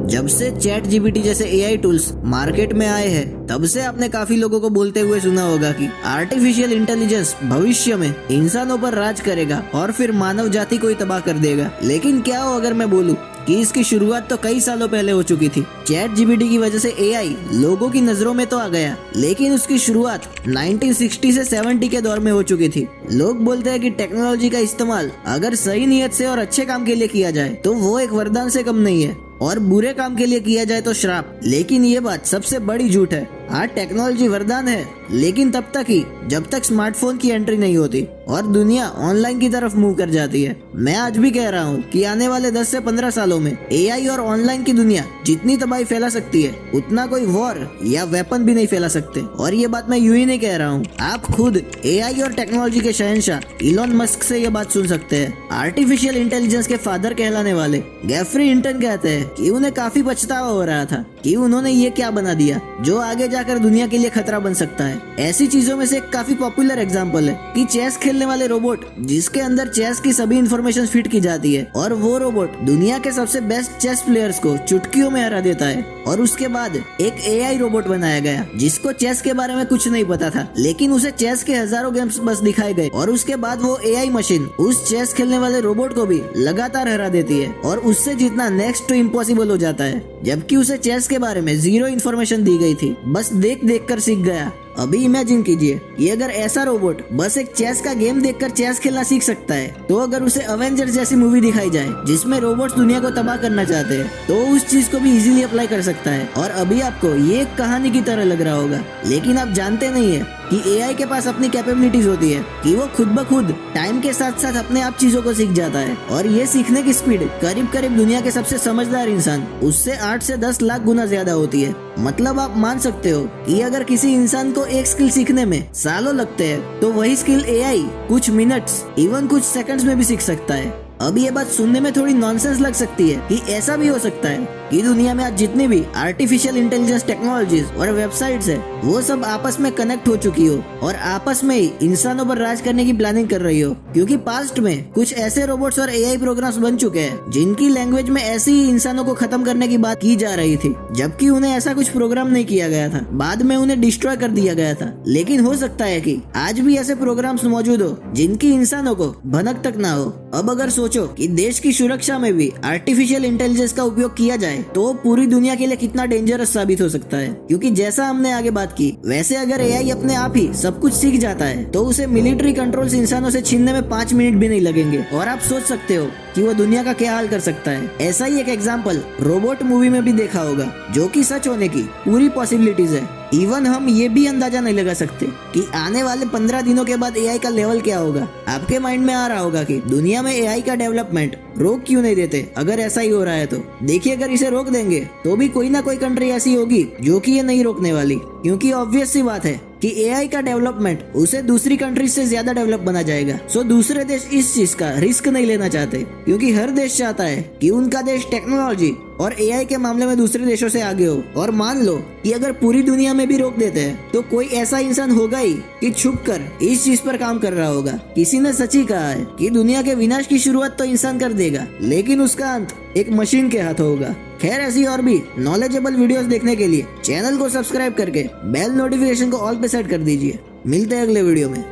जब से chat GPT जैसे एआई टूल्स मार्केट में आए हैं, तब से आपने काफी लोगों को बोलते हुए सुना होगा कि आर्टिफिशियल इंटेलिजेंस भविष्य में इंसानों पर राज करेगा और फिर मानव जाति को ही तबाह कर देगा। लेकिन क्या हो अगर मैं बोलूं कि इसकी शुरुआत तो कई सालों पहले हो चुकी थी। चैट जीपीटी की वजह से एआई लोगों की नजरों में तो आ गया, लेकिन उसकी शुरुआत 1960 से 70 के दौर में हो चुकी थी। लोग बोलते हैं कि टेक्नोलॉजी का इस्तेमाल अगर सही नीयत से और अच्छे काम के लिए किया जाए तो वो एक वरदान से कम नहीं है, और बुरे काम के लिए किया जाए तो श्राप। लेकिन ये बात सबसे बड़ी झूठ है। हाँ, टेक्नोलॉजी वरदान है, लेकिन तब तक ही जब तक स्मार्टफोन की एंट्री नहीं होती और दुनिया ऑनलाइन की तरफ मूव कर जाती है। मैं आज भी कह रहा हूँ कि आने वाले 10 से 15 सालों में एआई और ऑनलाइन की दुनिया जितनी तबाही फैला सकती है, उतना कोई वॉर या वेपन भी नहीं फैला सकते। और ये बात मैं यूं ही नहीं कह रहा हूँ, आप खुद एआई और टेक्नोलॉजी के शहंशाह इलॉन मस्क से ये बात सुन सकते हैं। आर्टिफिशियल इंटेलिजेंस के फादर कहलाने वाले गेफ्री हिंटन कहते हैं कि उन्हें काफी पछतावा हो रहा था कि उन्होंने ये क्या बना दिया जो आगे जाकर दुनिया के लिए खतरा बन सकता है। ऐसी चीजों में से एक काफी पॉपुलर एग्जांपल है कि चेस खेलने वाले रोबोट, जिसके अंदर चेस की सभी इंफॉर्मेशन फिट की जाती है, और वो रोबोट दुनिया के सबसे बेस्ट चेस प्लेयर्स को चुटकियों में हरा देता है। और उसके बाद एक एआई रोबोट बनाया गया जिसको चेस के बारे में कुछ नहीं पता था, लेकिन उसे चेस के हजारों गेम्स बस दिखाए गए, और उसके बाद वो एआई मशीन उस चेस खेलने वाले रोबोट को भी लगातार हरा देती है और उससे जीतना नेक्स्ट टू इम्पॉसिबल हो जाता है, जबकि उसे चेस के बारे में जीरो इन्फॉर्मेशन दी गई थी, बस देख देख कर सीख गया। अभी इमेजिन कीजिए कि अगर ऐसा रोबोट बस एक चेस का गेम देखकर चेस खेलना सीख सकता है, तो अगर उसे अवेंजर्स जैसी मूवी दिखाई जाए जिसमें रोबोट्स दुनिया को तबाह करना चाहते हैं, तो उस चीज को भी इजीली अप्लाई कर सकता है। और अभी आपको ये एक कहानी की तरह लग रहा होगा, लेकिन आप जानते नहीं है कि एआई के पास अपनी कैपेबिलिटीज होती है कि वो खुद ब खुद टाइम के साथ साथ अपने आप चीजों को सीख जाता है, और ये सीखने की स्पीड करीब करीब दुनिया के सबसे समझदार इंसान उससे 8 से 10 लाख गुना ज्यादा होती है। मतलब आप मान सकते हो कि अगर किसी इंसान को एक स्किल सीखने में सालों लगते हैं, तो वही स्किल एआई कुछ मिनट्स, इवन कुछ सेकंड्स में भी सीख सकता है। अब ये बात सुनने में थोड़ी नॉनसेंस लग सकती है कि ऐसा भी हो सकता है कि दुनिया में आज जितनी भी आर्टिफिशियल इंटेलिजेंस टेक्नोलॉजीज और वेबसाइट्स है, वो सब आपस में कनेक्ट हो चुकी हो और आपस में ही इंसानों पर राज करने की प्लानिंग कर रही हो। क्योंकि पास्ट में कुछ ऐसे रोबोट्स और एआई प्रोग्राम्स बन चुके हैं जिनकी लैंग्वेज में ऐसे ही इंसानों को खत्म करने की बात की जा रही थी, जबकि उन्हें ऐसा कुछ प्रोग्राम नहीं किया गया था, बाद में उन्हें डिस्ट्रॉय कर दिया गया था। लेकिन हो सकता है कि आज भी ऐसे प्रोग्राम्स मौजूद हो जिनकी इंसानों को भनक तक ना हो। अब अगर सोचो कि देश की सुरक्षा में भी आर्टिफिशियल इंटेलिजेंस का उपयोग किया जाए तो पूरी दुनिया के लिए कितना डेंजरस साबित हो सकता है। क्योंकि जैसा हमने आगे बात की, वैसे अगर एआई अपने आप ही सब कुछ सीख जाता है तो उसे मिलिट्री कंट्रोल्स इंसानों से छीनने में 5 मिनट भी नहीं लगेंगे, और आप सोच सकते हो कि वो दुनिया का क्या हाल कर सकता है। ऐसा ही एक एग्जाम्पल रोबोट मूवी में भी देखा होगा, जो कि सच होने की पूरी पॉसिबिलिटीज है। इवन हम ये भी अंदाजा नहीं लगा सकते कि आने वाले 15 दिनों के बाद एआई का लेवल क्या होगा। आपके माइंड में आ रहा होगा कि दुनिया में एआई का डेवलपमेंट रोक क्यों नहीं देते। अगर ऐसा ही हो रहा है तो देखिए, अगर इसे रोक देंगे तो भी कोई ना कोई कंट्री ऐसी होगी जो कि ये नहीं रोकने वाली, क्योंकि ऑब्वियस सी बात है कि एआई का डेवलपमेंट उसे दूसरी कंट्रीज से ज्यादा डेवलप बना जाएगा। सो दूसरे देश इस चीज का रिस्क नहीं लेना चाहते, क्योंकि हर देश चाहता है कि उनका देश टेक्नोलॉजी और एआई के मामले में दूसरे देशों से आगे हो। और मान लो कि अगर पूरी दुनिया में भी रोक देते हैं तो कोई ऐसा इंसान होगा ही कि छुपकर इस चीज पर काम कर रहा होगा। किसी ने सच ही कहा है कि दुनिया के विनाश की शुरुआत तो इंसान कर देगा, लेकिन उसका अंत एक मशीन के हाथ होगा। खैर, ऐसी और भी नॉलेजेबल वीडियोस देखने के लिए चैनल को सब्सक्राइब करके बेल नोटिफिकेशन को ऑल पे सेट कर दीजिए। मिलते हैं अगले वीडियो में।